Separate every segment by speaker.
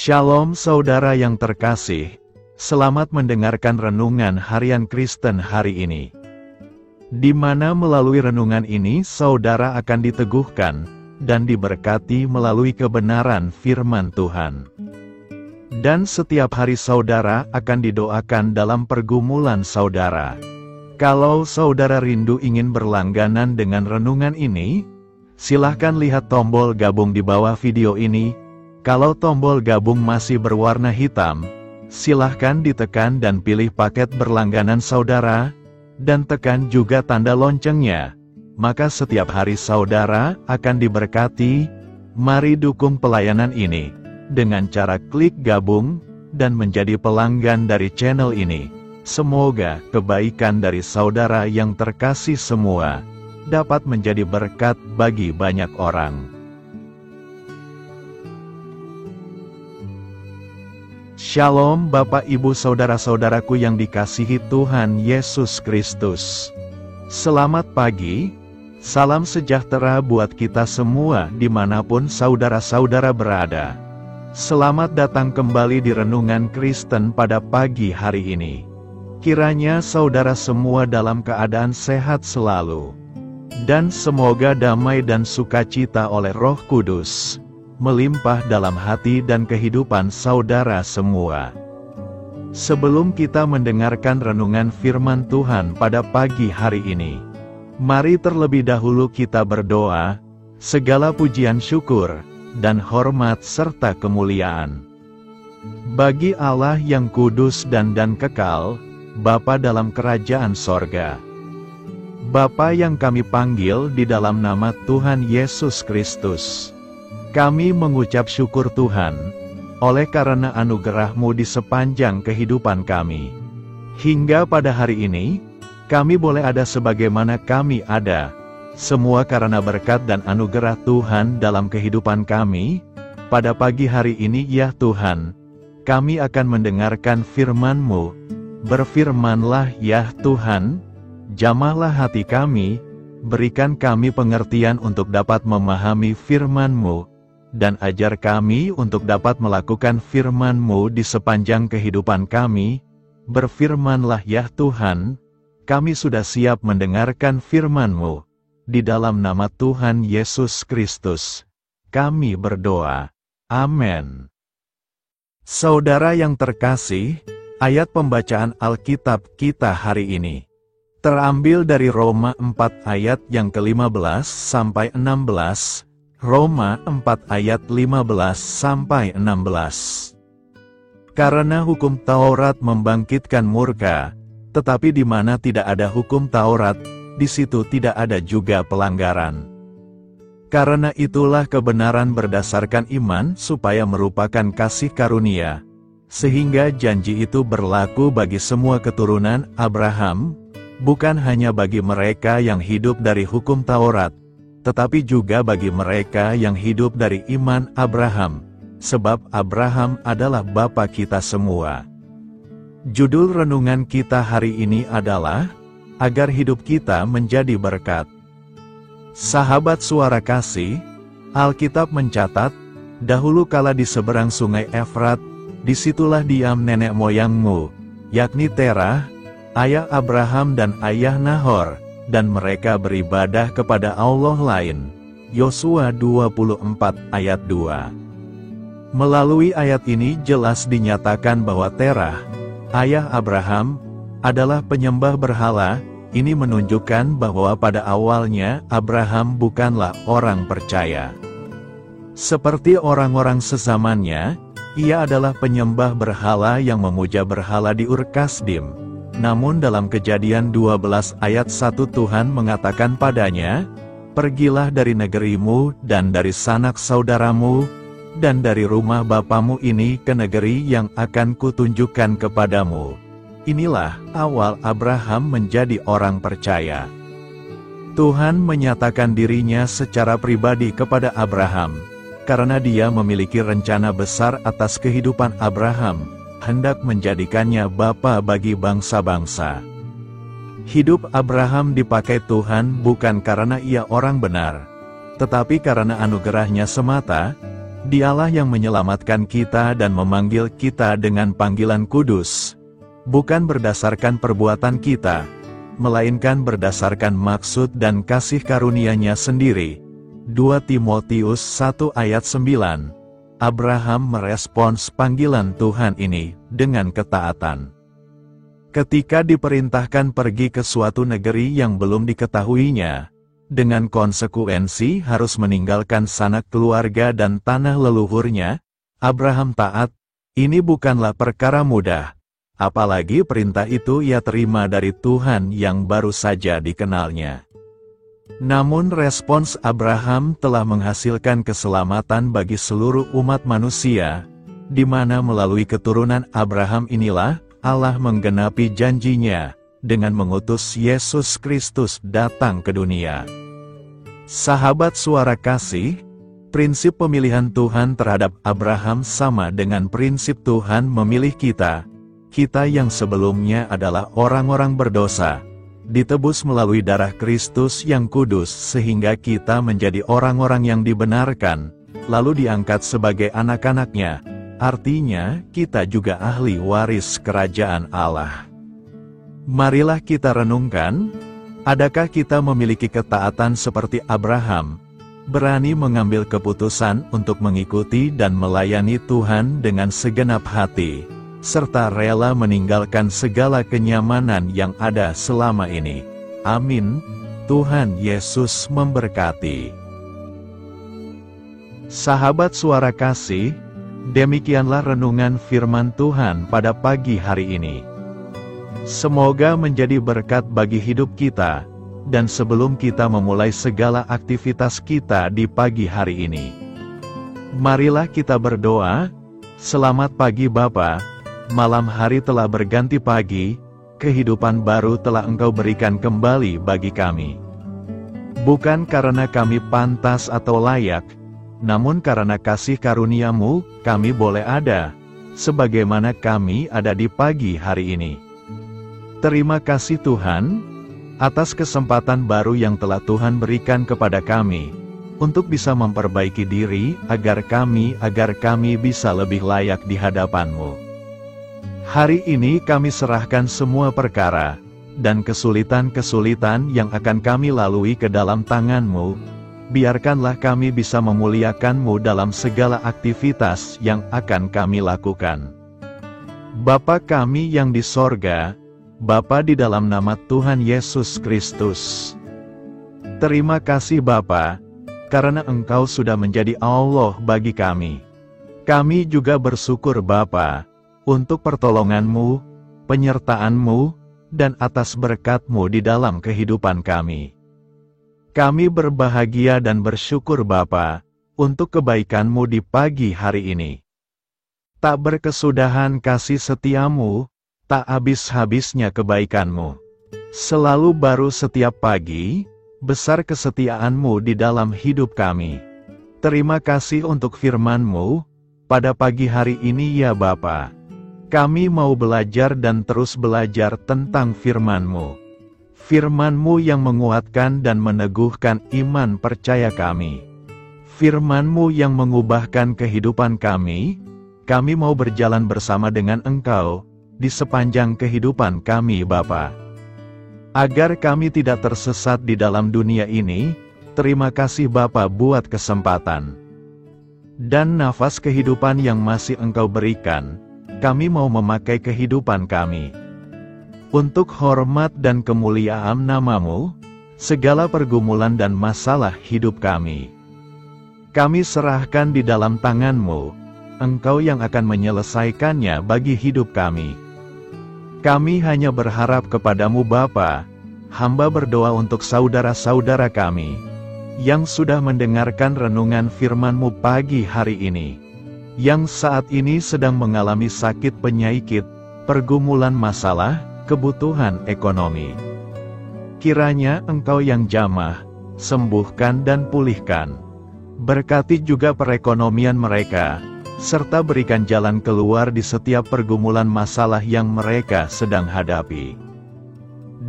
Speaker 1: Shalom saudara yang terkasih, selamat mendengarkan renungan harian Kristen hari ini. Di mana melalui renungan ini saudara akan diteguhkan dan diberkati melalui kebenaran firman Tuhan. Dan setiap hari saudara akan didoakan dalam pergumulan saudara. Kalau saudara rindu ingin berlangganan dengan renungan ini, silahkan lihat tombol gabung di bawah video ini. Kalau tombol gabung masih berwarna hitam, silahkan ditekan dan pilih paket berlangganan saudara, dan tekan juga tanda loncengnya. Maka setiap hari saudara akan diberkati. Mari dukung pelayanan ini dengan cara klik gabung dan menjadi pelanggan dari channel ini. Semoga kebaikan dari saudara yang terkasih semua dapat menjadi berkat bagi banyak orang. Shalom Bapak Ibu Saudara-saudaraku yang dikasihi Tuhan Yesus Kristus. Selamat pagi, salam sejahtera buat kita semua dimanapun saudara-saudara berada. Selamat datang kembali di Renungan Kristen pada pagi hari ini. Kiranya saudara semua dalam keadaan sehat selalu. Dan semoga damai dan sukacita oleh Roh Kudus melimpah dalam hati dan kehidupan saudara semua. Sebelum kita mendengarkan renungan firman Tuhan pada pagi hari ini, mari terlebih dahulu kita berdoa. Segala pujian syukur dan hormat serta kemuliaan bagi Allah yang kudus dan kekal, Bapa dalam kerajaan sorga. Bapa yang kami panggil di dalam nama Tuhan Yesus Kristus. Kami mengucap syukur Tuhan, oleh karena anugerah-Mu di sepanjang kehidupan kami. Hingga pada hari ini, kami boleh ada sebagaimana kami ada, semua karena berkat dan anugerah Tuhan dalam kehidupan kami. Pada pagi hari ini ya Tuhan, kami akan mendengarkan firman-Mu. Berfirmanlah ya Tuhan, jamahlah hati kami, berikan kami pengertian untuk dapat memahami firman-Mu, dan ajar kami untuk dapat melakukan firman-Mu di sepanjang kehidupan kami. Berfirmanlah ya Tuhan, kami sudah siap mendengarkan firman-Mu. Di dalam nama Tuhan Yesus Kristus, kami berdoa. Amin. Saudara yang terkasih, ayat pembacaan Alkitab kita hari ini terambil dari Roma 4 ayat yang ke-15 sampai 16. Roma 4 ayat 15-16. Karena hukum Taurat membangkitkan murka, tetapi di mana tidak ada hukum Taurat, di situ tidak ada juga pelanggaran. Karena itulah kebenaran berdasarkan iman supaya merupakan kasih karunia, sehingga janji itu berlaku bagi semua keturunan Abraham, bukan hanya bagi mereka yang hidup dari hukum Taurat, tetapi juga bagi mereka yang hidup dari iman Abraham, sebab Abraham adalah bapa kita semua. Judul renungan kita hari ini adalah, agar hidup kita menjadi berkat. Sahabat suara kasih, Alkitab mencatat, dahulu kala di seberang sungai Efrat, disitulah diam nenek moyangmu, yakni Terah, ayah Abraham dan ayah Nahor, dan mereka beribadah kepada Allah lain. Yosua 24 ayat 2. Melalui ayat ini jelas dinyatakan bahwa Terah, ayah Abraham, adalah penyembah berhala. Ini menunjukkan bahwa pada awalnya Abraham bukanlah orang percaya. Seperti orang-orang sezamannya, ia adalah penyembah berhala yang memuja berhala di Ur Kasdim. Namun dalam Kejadian 12 ayat 1 Tuhan mengatakan padanya, pergilah dari negerimu dan dari sanak saudaramu, dan dari rumah bapamu ini ke negeri yang akan kutunjukkan kepadamu. Inilah awal Abraham menjadi orang percaya. Tuhan menyatakan dirinya secara pribadi kepada Abraham, karena dia memiliki rencana besar atas kehidupan Abraham, hendak menjadikannya bapa bagi bangsa-bangsa. Hidup Abraham dipakai Tuhan bukan karena ia orang benar, tetapi karena anugerahnya semata. Dialah yang menyelamatkan kita dan memanggil kita dengan panggilan kudus, bukan berdasarkan perbuatan kita, melainkan berdasarkan maksud dan kasih karunia-Nya sendiri. 2 Timotius 1 ayat 9. Abraham merespons panggilan Tuhan ini dengan ketaatan. Ketika diperintahkan pergi ke suatu negeri yang belum diketahuinya, dengan konsekuensi harus meninggalkan sanak keluarga dan tanah leluhurnya, Abraham taat. Ini bukanlah perkara mudah, apalagi perintah itu ia terima dari Tuhan yang baru saja dikenalnya. Namun respons Abraham telah menghasilkan keselamatan bagi seluruh umat manusia, di mana melalui keturunan Abraham inilah Allah menggenapi janjinya dengan mengutus Yesus Kristus datang ke dunia. Sahabat Suara Kasih, prinsip pemilihan Tuhan terhadap Abraham sama dengan prinsip Tuhan memilih kita yang sebelumnya adalah orang-orang berdosa, ditebus melalui darah Kristus yang kudus sehingga kita menjadi orang-orang yang dibenarkan, lalu diangkat sebagai anak-anak-Nya, artinya kita juga ahli waris kerajaan Allah. Marilah kita renungkan, adakah kita memiliki ketaatan seperti Abraham, berani mengambil keputusan untuk mengikuti dan melayani Tuhan dengan segenap hati, serta rela meninggalkan segala kenyamanan yang ada selama ini. Amin. Tuhan Yesus memberkati. Sahabat Suara Kasih, demikianlah renungan firman Tuhan pada pagi hari ini. Semoga menjadi berkat bagi hidup kita, dan sebelum kita memulai segala aktivitas kita di pagi hari ini, marilah kita berdoa. Selamat pagi Bapa, malam hari telah berganti pagi, kehidupan baru telah Engkau berikan kembali bagi kami. Bukan karena kami pantas atau layak, namun karena kasih karunia-Mu, kami boleh ada, sebagaimana kami ada di pagi hari ini. Terima kasih Tuhan, atas kesempatan baru yang telah Tuhan berikan kepada kami, untuk bisa memperbaiki diri, agar kami bisa lebih layak di hadapan-Mu. Hari ini kami serahkan semua perkara, dan kesulitan-kesulitan yang akan kami lalui ke dalam tangan-Mu. Biarkanlah kami bisa memuliakan-Mu dalam segala aktivitas yang akan kami lakukan. Bapa kami yang di sorga, Bapa di dalam nama Tuhan Yesus Kristus. Terima kasih Bapa, karena Engkau sudah menjadi Allah bagi kami. Kami juga bersyukur Bapa, untuk pertolongan-Mu, penyertaan-Mu, dan atas berkat-Mu di dalam kehidupan kami. Kami berbahagia dan bersyukur Bapa, untuk kebaikan-Mu di pagi hari ini. Tak berkesudahan kasih setia-Mu, tak habis-habisnya kebaikan-Mu. Selalu baru setiap pagi, besar kesetiaan-Mu di dalam hidup kami. Terima kasih untuk firman-Mu, pada pagi hari ini ya Bapa. Kami mau belajar dan terus belajar tentang firman-Mu. Firman-Mu yang menguatkan dan meneguhkan iman percaya kami. Firman-Mu yang mengubahkan kehidupan kami mau berjalan bersama dengan Engkau, di sepanjang kehidupan kami Bapa. Agar kami tidak tersesat di dalam dunia ini, terima kasih Bapa buat kesempatan dan nafas kehidupan yang masih Engkau berikan. Kami mau memakai kehidupan kami untuk hormat dan kemuliaan nama-Mu, segala pergumulan dan masalah hidup kami serahkan di dalam tangan-Mu. Engkau yang akan menyelesaikannya bagi hidup kami. Kami hanya berharap kepada-Mu Bapa. Hamba berdoa untuk saudara-saudara kami, yang sudah mendengarkan renungan firman-Mu pagi hari ini, yang saat ini sedang mengalami sakit penyakit, pergumulan masalah, kebutuhan ekonomi. Kiranya Engkau yang jamah, sembuhkan dan pulihkan. Berkati juga perekonomian mereka, serta berikan jalan keluar di setiap pergumulan masalah yang mereka sedang hadapi.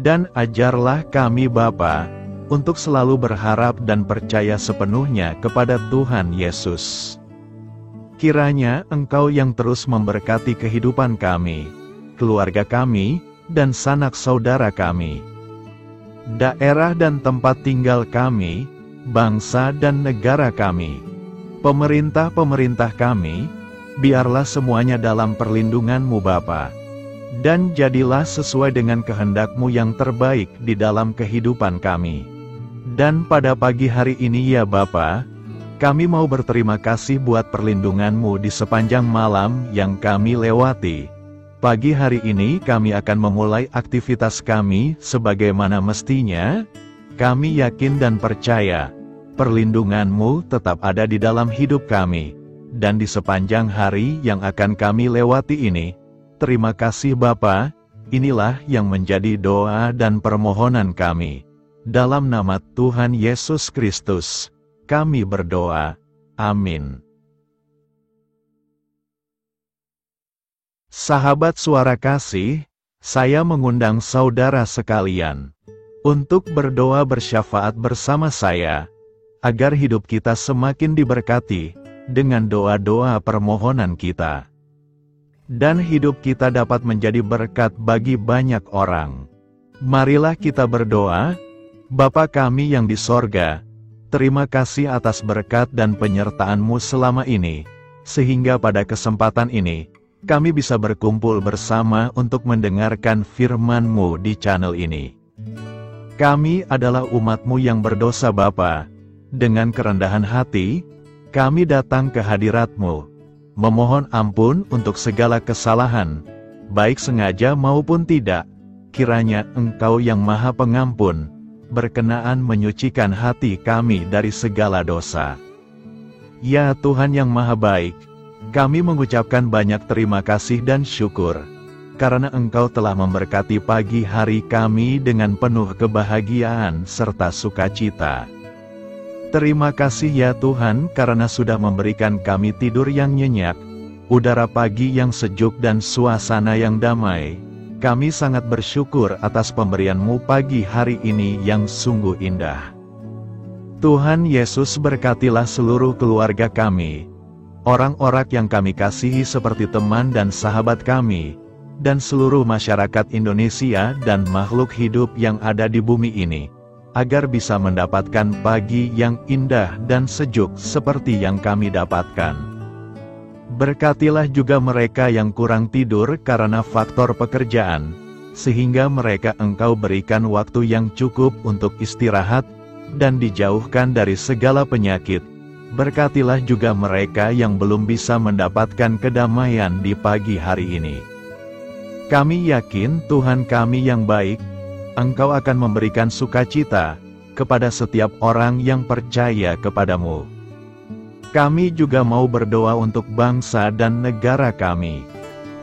Speaker 1: Dan ajarlah kami Bapa, untuk selalu berharap dan percaya sepenuhnya kepada Tuhan Yesus. Kiranya Engkau yang terus memberkati kehidupan kami, keluarga kami, dan sanak saudara kami, daerah dan tempat tinggal kami, bangsa dan negara kami, pemerintah-pemerintah kami, biarlah semuanya dalam perlindungan-Mu Bapa. Dan jadilah sesuai dengan kehendak-Mu yang terbaik di dalam kehidupan kami. Dan pada pagi hari ini ya Bapa, kami mau berterima kasih buat perlindungan-Mu di sepanjang malam yang kami lewati. Pagi hari ini kami akan memulai aktivitas kami sebagaimana mestinya. Kami yakin dan percaya, perlindungan-Mu tetap ada di dalam hidup kami. Dan di sepanjang hari yang akan kami lewati ini, terima kasih Bapa, inilah yang menjadi doa dan permohonan kami. Dalam nama Tuhan Yesus Kristus, kami berdoa. Amin. Sahabat Suara Kasih, saya mengundang saudara sekalian untuk berdoa bersyafaat bersama saya, agar hidup kita semakin diberkati dengan doa-doa permohonan kita. Dan hidup kita dapat menjadi berkat bagi banyak orang. Marilah kita berdoa. Bapa kami yang di sorga, terima kasih atas berkat dan penyertaan-Mu selama ini, sehingga pada kesempatan ini, kami bisa berkumpul bersama untuk mendengarkan firman-Mu di channel ini. Kami adalah umat-Mu yang berdosa Bapa. Dengan kerendahan hati, kami datang ke hadirat-Mu, memohon ampun untuk segala kesalahan, baik sengaja maupun tidak. Kiranya Engkau yang Maha Pengampun, berkenaan menyucikan hati kami dari segala dosa. Ya Tuhan yang Maha Baik, kami mengucapkan banyak terima kasih dan syukur, karena Engkau telah memberkati pagi hari kami dengan penuh kebahagiaan serta sukacita. Terima kasih ya Tuhan karena sudah memberikan kami tidur yang nyenyak, udara pagi yang sejuk dan suasana yang damai. Kami sangat bersyukur atas pemberian-Mu pagi hari ini yang sungguh indah. Tuhan Yesus berkatilah seluruh keluarga kami, orang-orang yang kami kasihi seperti teman dan sahabat kami, dan seluruh masyarakat Indonesia dan makhluk hidup yang ada di bumi ini, agar bisa mendapatkan pagi yang indah dan sejuk seperti yang kami dapatkan. Berkatilah juga mereka yang kurang tidur karena faktor pekerjaan, sehingga mereka Engkau berikan waktu yang cukup untuk istirahat, dan dijauhkan dari segala penyakit. Berkatilah juga mereka yang belum bisa mendapatkan kedamaian di pagi hari ini. Kami yakin Tuhan kami yang baik, Engkau akan memberikan sukacita kepada setiap orang yang percaya kepada-Mu. Kami juga mau berdoa untuk bangsa dan negara kami.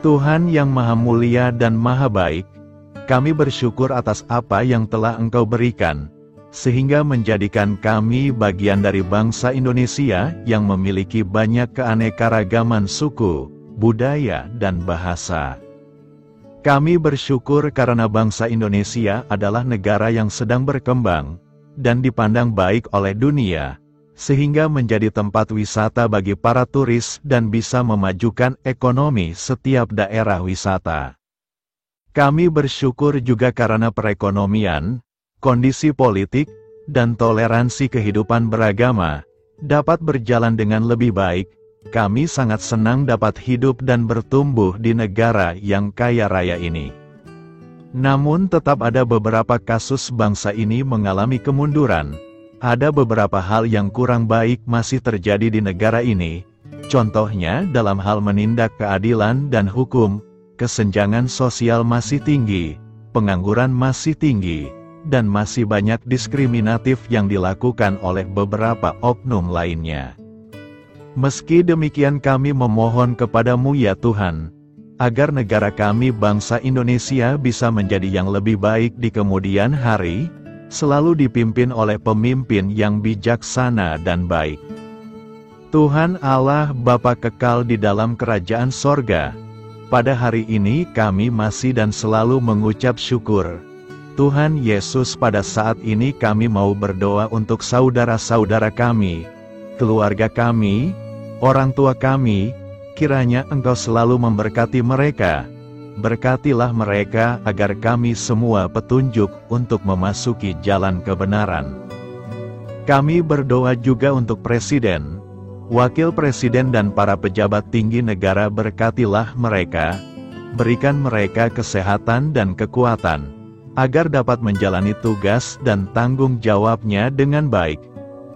Speaker 1: Tuhan yang Maha Mulia dan Maha Baik, kami bersyukur atas apa yang telah Engkau berikan, sehingga menjadikan kami bagian dari bangsa Indonesia yang memiliki banyak keanekaragaman suku, budaya, dan bahasa. Kami bersyukur karena bangsa Indonesia adalah negara yang sedang berkembang, dan dipandang baik oleh dunia, sehingga menjadi tempat wisata bagi para turis dan bisa memajukan ekonomi setiap daerah wisata. Kami bersyukur juga karena perekonomian, kondisi politik, dan toleransi kehidupan beragama dapat berjalan dengan lebih baik. Kami sangat senang dapat hidup dan bertumbuh di negara yang kaya raya ini. Namun tetap ada beberapa kasus bangsa ini mengalami kemunduran. Ada beberapa hal yang kurang baik masih terjadi di negara ini, contohnya dalam hal menindak keadilan dan hukum, kesenjangan sosial masih tinggi, pengangguran masih tinggi, dan masih banyak diskriminatif yang dilakukan oleh beberapa oknum lainnya. Meski demikian kami memohon kepada-Mu ya Tuhan, agar negara kami bangsa Indonesia bisa menjadi yang lebih baik di kemudian hari, selalu dipimpin oleh pemimpin yang bijaksana dan baik. Tuhan Allah Bapa kekal di dalam kerajaan sorga, pada hari ini kami masih dan selalu mengucap syukur. Tuhan Yesus, pada saat ini kami mau berdoa untuk saudara-saudara kami, keluarga kami, Orang tua kami, kiranya Engkau selalu memberkati mereka. Berkatilah mereka agar kami semua petunjuk untuk memasuki jalan kebenaran. Kami berdoa juga untuk Presiden, Wakil Presiden dan para pejabat tinggi negara. Berkatilah mereka, berikan mereka kesehatan dan kekuatan, agar dapat menjalani tugas dan tanggung jawabnya dengan baik.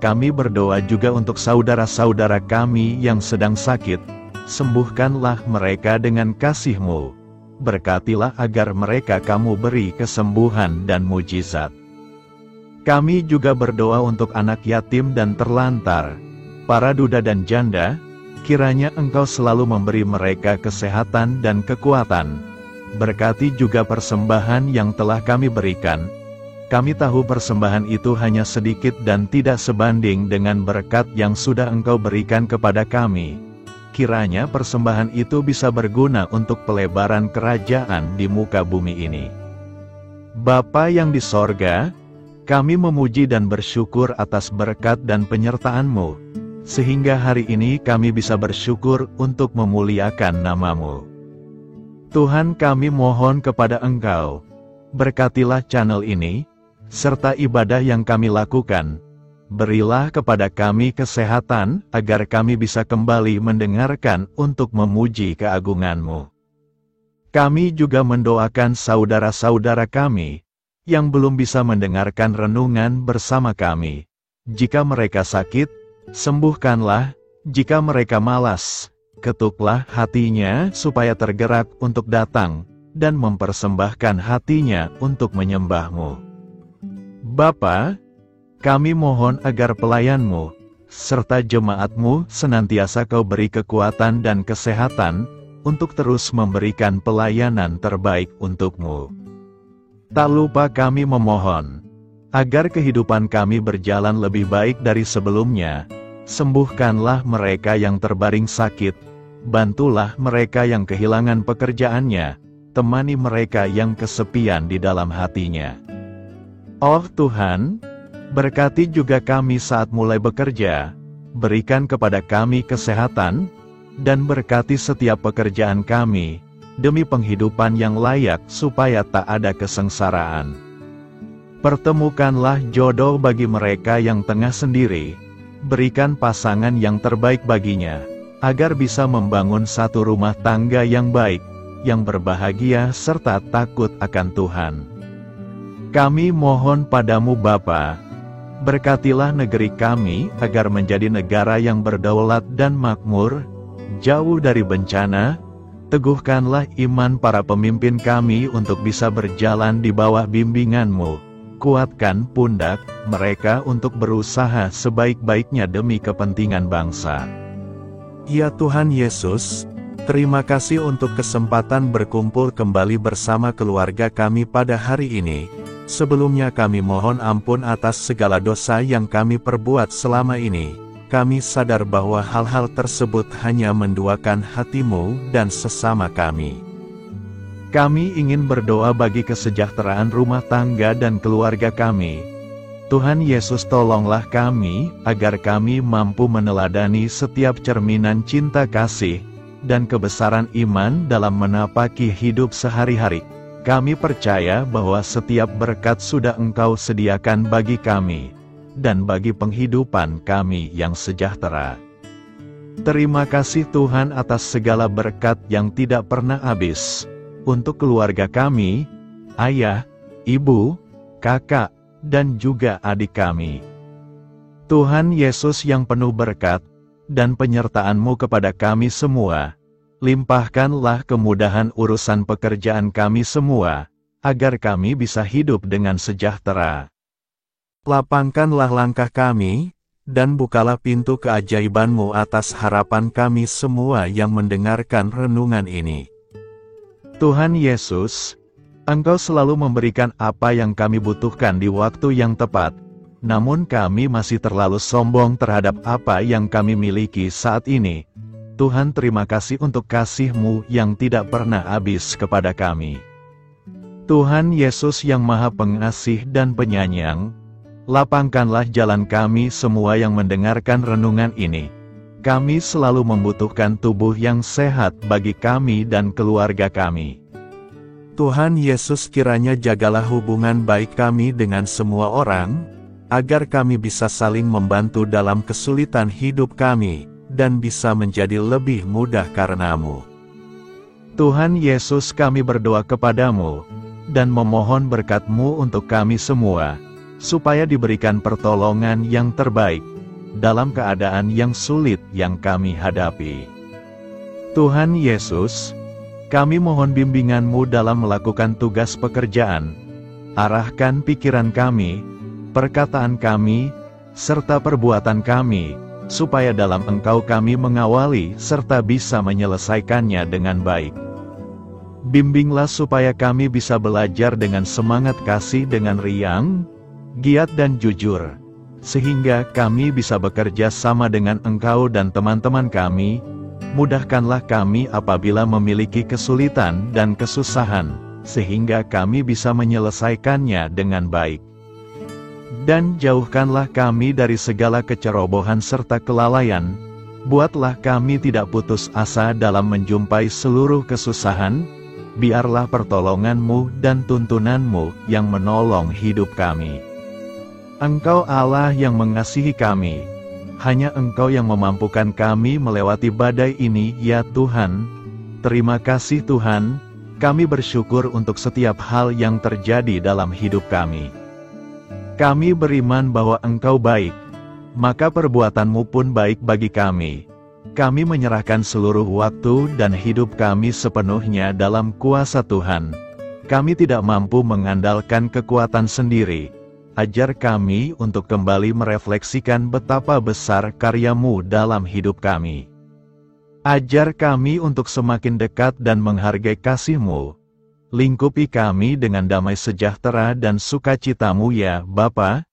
Speaker 1: Kami berdoa juga untuk saudara-saudara kami yang sedang sakit, sembuhkanlah mereka dengan kasih-Mu. Berkatilah agar mereka Kamu beri kesembuhan dan mujizat. Kami juga berdoa untuk anak yatim dan terlantar, para duda dan janda, kiranya Engkau selalu memberi mereka kesehatan dan kekuatan. Berkati juga persembahan yang telah kami berikan. Kami tahu persembahan itu hanya sedikit dan tidak sebanding dengan berkat yang sudah Engkau berikan kepada kami. Kiranya persembahan itu bisa berguna untuk pelebaran kerajaan di muka bumi ini. Bapa yang di sorga, kami memuji dan bersyukur atas berkat dan penyertaan-Mu, sehingga hari ini kami bisa bersyukur untuk memuliakan nama-Mu. Tuhan, kami mohon kepada Engkau, berkatilah channel ini, serta ibadah yang kami lakukan. Berilah kepada kami kesehatan, agar kami bisa kembali mendengarkan untuk memuji keagungan-Mu. Kami juga mendoakan saudara-saudara kami, yang belum bisa mendengarkan renungan bersama kami. Jika mereka sakit, sembuhkanlah. Jika mereka malas, ketuklah hatinya supaya tergerak untuk datang, dan mempersembahkan hatinya untuk menyembah-Mu. Bapa, kami mohon agar pelayan-Mu, serta jemaat-Mu senantiasa Kau beri kekuatan dan kesehatan, untuk terus memberikan pelayanan terbaik untuk-Mu. Tak lupa kami memohon, agar kehidupan kami berjalan lebih baik dari sebelumnya. Sembuhkanlah mereka yang terbaring sakit, bantulah mereka yang kehilangan pekerjaannya, temani mereka yang kesepian di dalam hatinya. Oh Tuhan, berkati juga kami saat mulai bekerja, berikan kepada kami kesehatan, dan berkati setiap pekerjaan kami, demi penghidupan yang layak supaya tak ada kesengsaraan. Pertemukanlah jodoh bagi mereka yang tengah sendiri, berikan pasangan yang terbaik baginya, agar bisa membangun satu rumah tangga yang baik, yang berbahagia serta takut akan Tuhan. Kami mohon padamu Bapa, berkatilah negeri kami agar menjadi negara yang berdaulat dan makmur, jauh dari bencana. Teguhkanlah iman para pemimpin kami untuk bisa berjalan di bawah bimbingan-Mu. Kuatkan pundak mereka untuk berusaha sebaik-baiknya demi kepentingan bangsa. Ya Tuhan Yesus, terima kasih untuk kesempatan berkumpul kembali bersama keluarga kami pada hari ini. Sebelumnya kami mohon ampun atas segala dosa yang kami perbuat selama ini. Kami sadar bahwa hal-hal tersebut hanya menduakan hati-Mu dan sesama kami. Kami ingin berdoa bagi kesejahteraan rumah tangga dan keluarga kami. Tuhan Yesus, tolonglah kami, agar kami mampu meneladani setiap cerminan cinta kasih, dan kebesaran iman dalam menapaki hidup sehari-hari. Kami percaya bahwa setiap berkat sudah Engkau sediakan bagi kami, dan bagi penghidupan kami yang sejahtera. Terima kasih Tuhan atas segala berkat yang tidak pernah habis. Untuk keluarga kami, ayah, ibu, kakak, dan juga adik kami. Tuhan Yesus yang penuh berkat, dan penyertaan-Mu kepada kami semua, limpahkanlah kemudahan urusan pekerjaan kami semua, agar kami bisa hidup dengan sejahtera. Lapangkanlah langkah kami, dan bukalah pintu keajaiban-Mu atas harapan kami semua yang mendengarkan renungan ini. Tuhan Yesus, Engkau selalu memberikan apa yang kami butuhkan di waktu yang tepat, namun kami masih terlalu sombong terhadap apa yang kami miliki saat ini. Tuhan, terima kasih untuk kasih-Mu yang tidak pernah habis kepada kami. Tuhan Yesus yang Maha Pengasih dan Penyayang, lapangkanlah jalan kami semua yang mendengarkan renungan ini. Kami selalu membutuhkan tubuh yang sehat bagi kami dan keluarga kami. Tuhan Yesus, kiranya jagalah hubungan baik kami dengan semua orang, agar kami bisa saling membantu dalam kesulitan hidup kami, dan bisa menjadi lebih mudah karena-Mu. Tuhan Yesus, kami berdoa kepadamu, dan memohon berkat-Mu untuk kami semua, supaya diberikan pertolongan yang terbaik, dalam keadaan yang sulit yang kami hadapi. Tuhan Yesus, kami mohon bimbingan-Mu dalam melakukan tugas pekerjaan. Arahkan pikiran kami, perkataan kami, serta perbuatan kami, supaya dalam Engkau kami mengawali serta bisa menyelesaikannya dengan baik. Bimbinglah supaya kami bisa belajar dengan semangat kasih dengan riang, giat dan jujur, sehingga kami bisa bekerja sama dengan Engkau dan teman-teman kami. Mudahkanlah kami apabila memiliki kesulitan dan kesusahan, sehingga kami bisa menyelesaikannya dengan baik. Dan jauhkanlah kami dari segala kecerobohan serta kelalaian. Buatlah kami tidak putus asa dalam menjumpai seluruh kesusahan. Biarlah pertolongan-Mu dan tuntunan-Mu yang menolong hidup kami. Engkau Allah yang mengasihi kami. Hanya Engkau yang memampukan kami melewati badai ini, ya Tuhan. Terima kasih Tuhan, kami bersyukur untuk setiap hal yang terjadi dalam hidup kami. Kami beriman bahwa Engkau baik, maka perbuatan-Mu pun baik bagi kami. Kami menyerahkan seluruh waktu dan hidup kami sepenuhnya dalam kuasa Tuhan. Kami tidak mampu mengandalkan kekuatan sendiri. Ajar kami untuk kembali merefleksikan betapa besar karya-Mu dalam hidup kami. Ajar kami untuk semakin dekat dan menghargai kasih-Mu. Lingkupi kami dengan damai sejahtera dan sukacita-Mu ya Bapa.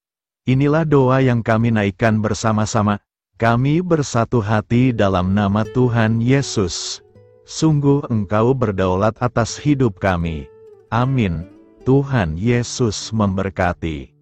Speaker 1: Inilah doa yang kami naikkan bersama-sama. Kami bersatu hati dalam nama Tuhan Yesus. Sungguh Engkau berdaulat atas hidup kami. Amin. Tuhan Yesus memberkati.